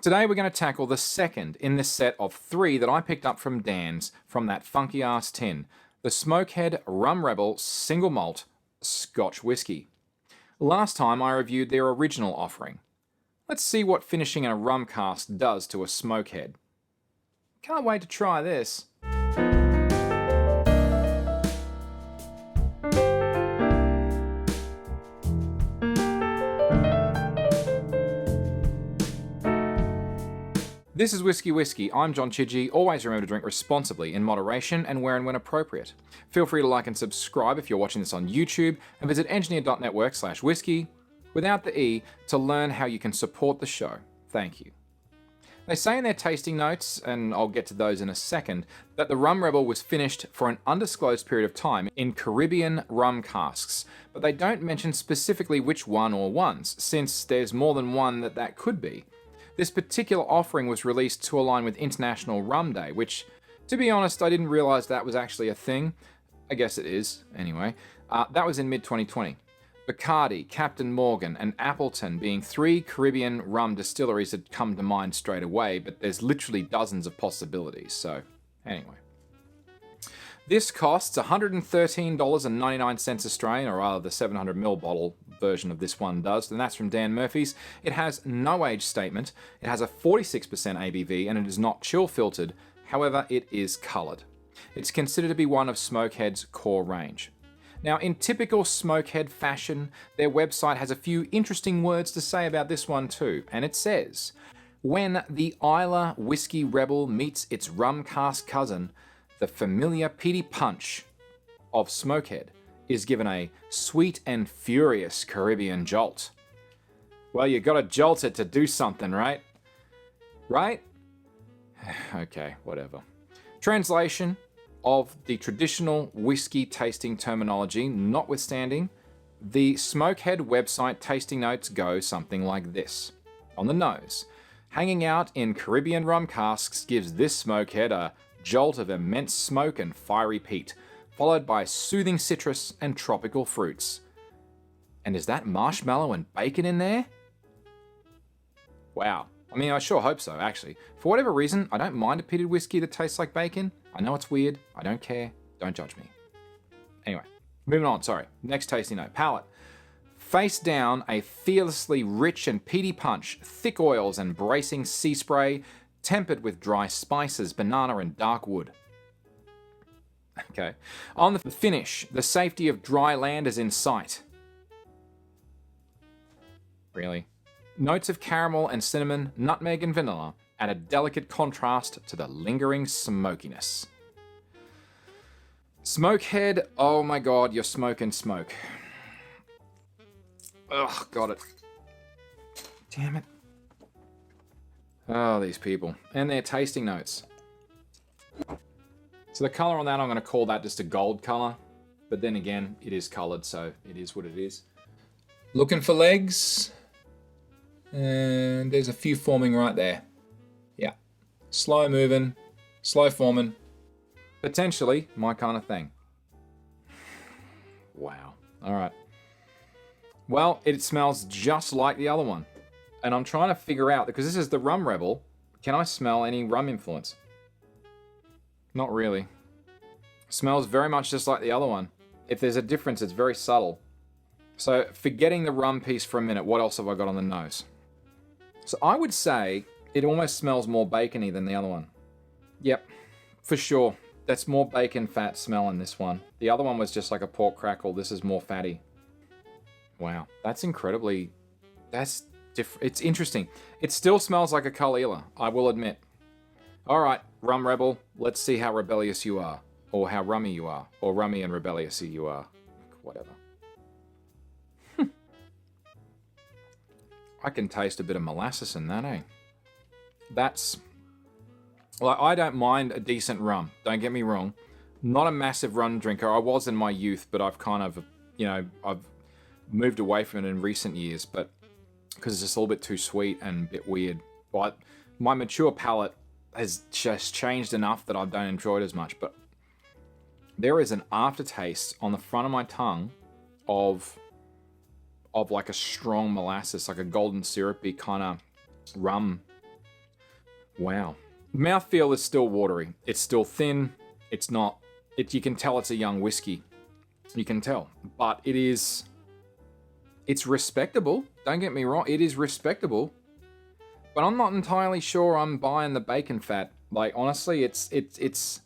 Today we're going to tackle the second in this set of 3 that I picked up from Dan's from that funky ass tin. The Smokehead Rum Rebel Single Malt Scotch Whisky. Last time I reviewed their original offering. Let's see what finishing in a rum cask does to a Smokehead. Can't wait to try this. This is Whisky. I'm John Chidgey. Always remember to drink responsibly, in moderation, and where and when appropriate. Feel free to like and subscribe if you're watching this on YouTube, and visit engineer.network/whisky, without the E, to learn how you can support the show. Thank you. They say in their tasting notes, and I'll get to those in a second, that the Rum Rebel was finished for an undisclosed period of time in Caribbean rum casks, but they don't mention specifically which one or ones, since there's more than one that could be. This particular offering was released to align with International Rum Day, which, to be honest, I didn't realize that was actually a thing. I guess it is, anyway. That was in mid-2020. Bacardi, Captain Morgan, and Appleton being 3 Caribbean rum distilleries that come to mind straight away, but there's literally dozens of possibilities, so anyway. This costs $113.99 Australian, or rather the 700ml bottle version of this one does, and that's from Dan Murphy's. It has no age statement, it has a 46% ABV, and it is not chill filtered, however it is coloured. It's considered to be one of Smokehead's core range. Now, in typical Smokehead fashion, their website has a few interesting words to say about this one too, and it says, when the Isla Whiskey Rebel meets its rum cask cousin, the familiar peaty punch of Smokehead is given a sweet and furious Caribbean jolt. Well, you gotta jolt it to do something, right? Right? Okay, whatever. Translation of the traditional whiskey tasting terminology notwithstanding, the Smokehead website tasting notes go something like this. On the nose, hanging out in Caribbean rum casks gives this Smokehead a jolt of immense smoke and fiery peat, followed by soothing citrus and tropical fruits. And is that marshmallow and bacon in there? Wow. I mean, I sure hope so, actually. For whatever reason, I don't mind a peated whiskey that tastes like bacon. I know it's weird. I don't care. Don't judge me. Anyway, moving on, sorry. Next tasting note. Palate. Face down, a fearlessly rich and peaty punch, thick oils and bracing sea spray, tempered with dry spices, banana, and dark wood. Okay. On the finish, the safety of dry land is in sight. Really? Notes of caramel and cinnamon, nutmeg and vanilla add a delicate contrast to the lingering smokiness. Smokehead, oh my god, you're smoking smoke. Ugh, got it. Damn it. Oh, these people. And their tasting notes. So the colour on that, I'm going to call that just a gold colour. But then again, it is coloured, so it is what it is. Looking for legs. And there's a few forming right there. Yeah. Slow moving, slow forming. Potentially my kind of thing. Wow. Alright. Well, it smells just like the other one. And I'm trying to figure out, because this is the Rum Rebel, can I smell any rum influence? Not really. Smells very much just like the other one. If there's a difference, it's very subtle. So, forgetting the rum piece for a minute, what else have I got on the nose? So I would say it almost smells more bacony than the other one. Yep, for sure. That's more bacon fat smell in this one. The other one was just like a pork crackle. This is more fatty. Wow, that's incredibly... That's different. It's interesting. It still smells like a Kalila, I will admit. Alright, Rum Rebel, let's see how rebellious you are. Or how rummy you are. Or rummy and rebellious you are. Whatever. I can taste a bit of molasses in that, eh? That's... Like, I don't mind a decent rum, don't get me wrong. Not a massive rum drinker. I was in my youth, but I've kind of, you know, I've moved away from it in recent years, but because it's just a little bit too sweet and a bit weird. But my mature palate has just changed enough that I don't enjoy it as much. But there is an aftertaste on the front of my tongue of like a strong molasses, like a golden syrupy kind of rum Wow. Mouthfeel is still watery. It's still thin. It's not... you can tell it's a young whiskey. You can tell. But it is... it's respectable. Don't get me wrong. It is respectable. But I'm not entirely sure I'm buying the bacon fat. Like, honestly, it's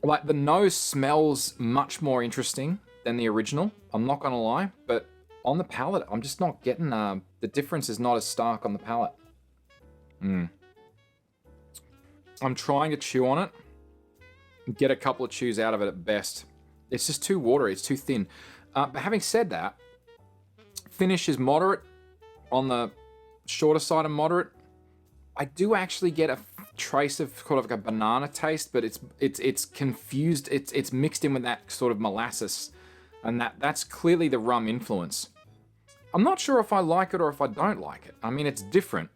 like, the nose smells much more interesting than the original. I'm not going to lie. But on the palate, I'm just not getting... the difference is not as stark on the palate. I'm trying to chew on it. Get a couple of chews out of it at best. It's just too watery. It's too thin. But having said that, finish is moderate. On the shorter side of moderate. I do actually get a trace of sort of like a banana taste, but it's confused. It's mixed in with that sort of molasses, and that's clearly the rum influence. I'm not sure if I like it or if I don't like it. I mean, it's different.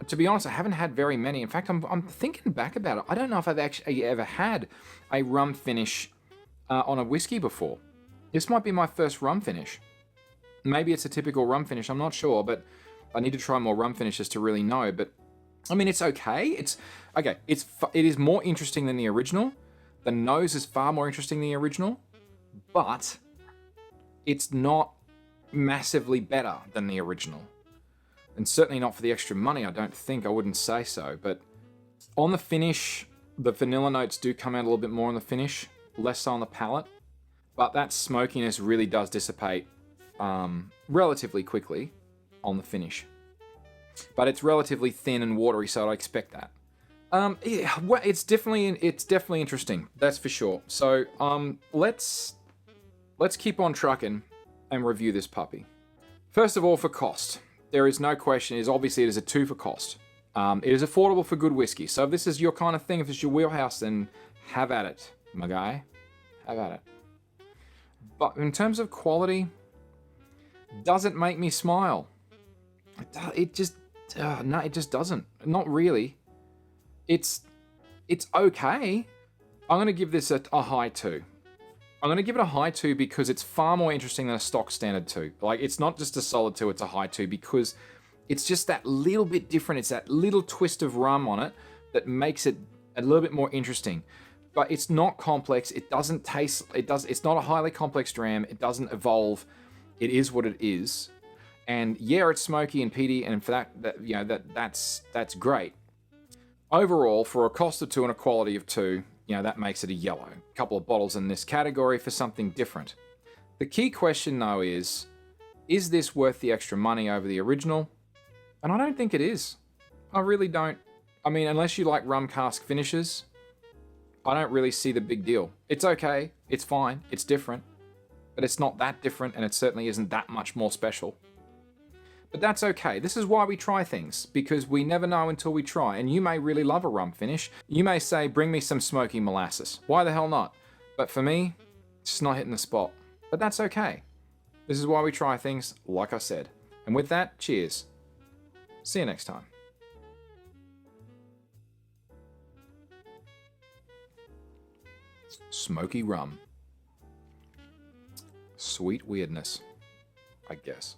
To be honest, I haven't had very many. In fact, I'm thinking back about it. I don't know if I've actually ever had a rum finish on a whiskey before. This might be my first rum finish. Maybe it's a typical rum finish. I'm not sure, but I need to try more rum finishes to really know. But I mean, it's okay. It's okay. It is more interesting than the original. The nose is far more interesting than the original, but it's not massively better than the original. And certainly not for the extra money, I don't think. I wouldn't say so. But on the finish, the vanilla notes do come out a little bit more on the finish, less so on the palate. But that smokiness really does dissipate relatively quickly on the finish. But it's relatively thin and watery, so I expect that. Yeah, well, it's definitely interesting. That's for sure. So let's keep on trucking and review this puppy. First of all, for cost. There is no question. It is a 2 for cost. It is affordable for good whiskey. So if this is your kind of thing, if it's your wheelhouse, then have at it, my guy. Have at it. But in terms of quality, does it make me smile? It just doesn't. Not really. It's okay. I'm going to give this a high 2. I'm going to give it a high 2 because it's far more interesting than a stock standard 2. Like, it's not just a solid 2, it's a high 2 because it's just that little bit different. It's that little twist of rum on it that makes it a little bit more interesting. But it's not complex. It doesn't taste... It's not a highly complex dram. It doesn't evolve. It is what it is. And yeah, it's smoky and peaty, and for that's great. Overall, for a cost of 2 and a quality of 2... that makes it a yellow. A couple of bottles in this category for something different. The key question, though, is this worth the extra money over the original? And I don't think it is. I really don't. I mean, unless you like rum cask finishes, I don't really see the big deal. It's okay. It's fine. It's different. But it's not that different, and it certainly isn't that much more special. But that's okay. This is why we try things, because we never know until we try. And you may really love a rum finish. You may say, bring me some smoky molasses. Why the hell not? But for me, it's just not hitting the spot. But that's okay. This is why we try things, like I said. And with that, cheers. See you next time. Smoky rum. Sweet weirdness, I guess.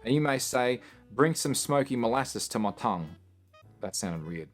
And you may say, bring some smoky molasses to my tongue. That sounded weird.